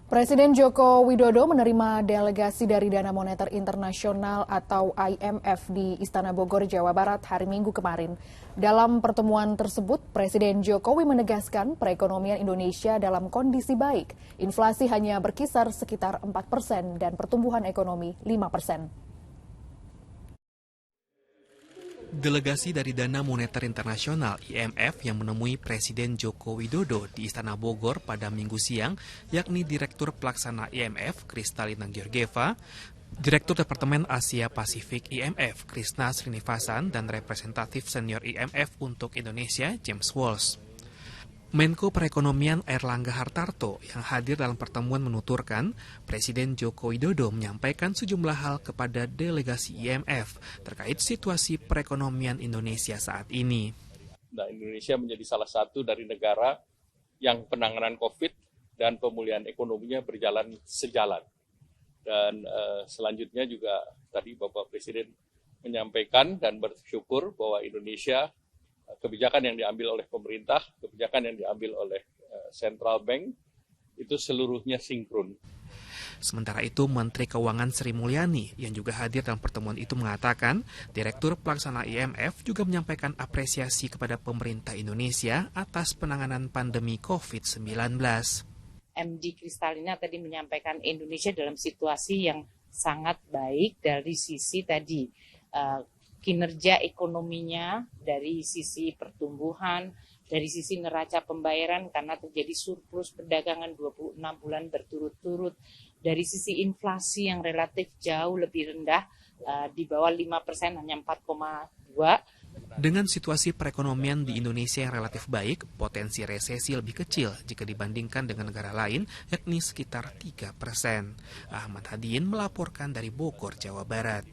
Presiden Joko Widodo menerima delegasi dari Dana Moneter Internasional atau IMF di Istana Bogor, Jawa Barat hari Minggu kemarin. Dalam pertemuan tersebut, Presiden Jokowi menegaskan perekonomian Indonesia dalam kondisi baik. Inflasi hanya berkisar sekitar 4% dan pertumbuhan ekonomi 5%. Delegasi dari Dana Moneter Internasional IMF yang menemui Presiden Joko Widodo di Istana Bogor pada Minggu siang, yakni Direktur Pelaksana IMF Kristalina Georgieva, Direktur Departemen Asia Pasifik IMF Krishna Srinivasan, dan representatif senior IMF untuk Indonesia James Walsh. Menko Perekonomian Airlangga Hartarto yang hadir dalam pertemuan menuturkan Presiden Joko Widodo menyampaikan sejumlah hal kepada delegasi IMF terkait situasi perekonomian Indonesia saat ini. Nah, Indonesia menjadi salah satu dari negara yang penanganan COVID dan pemulihan ekonominya berjalan sejalan. Dan selanjutnya juga tadi Bapak Presiden menyampaikan dan bersyukur bahwa Indonesia kebijakan yang diambil oleh pemerintah, kebijakan yang diambil oleh Central Bank, itu seluruhnya sinkron. Sementara itu, Menteri Keuangan Sri Mulyani yang juga hadir dalam pertemuan itu mengatakan, Direktur Pelaksana IMF juga menyampaikan apresiasi kepada pemerintah Indonesia atas penanganan pandemi COVID-19. MD Kristalina tadi menyampaikan Indonesia dalam situasi yang sangat baik dari sisi tadi kinerja ekonominya, dari sisi pertumbuhan, dari sisi neraca pembayaran karena terjadi surplus perdagangan 26 bulan berturut-turut, dari sisi inflasi yang relatif jauh lebih rendah, di bawah 5%, hanya 4,2%. Dengan situasi perekonomian di Indonesia yang relatif baik, potensi resesi lebih kecil jika dibandingkan dengan negara lain, yakni sekitar 3%. Ahmad Hadiin melaporkan dari Bogor, Jawa Barat.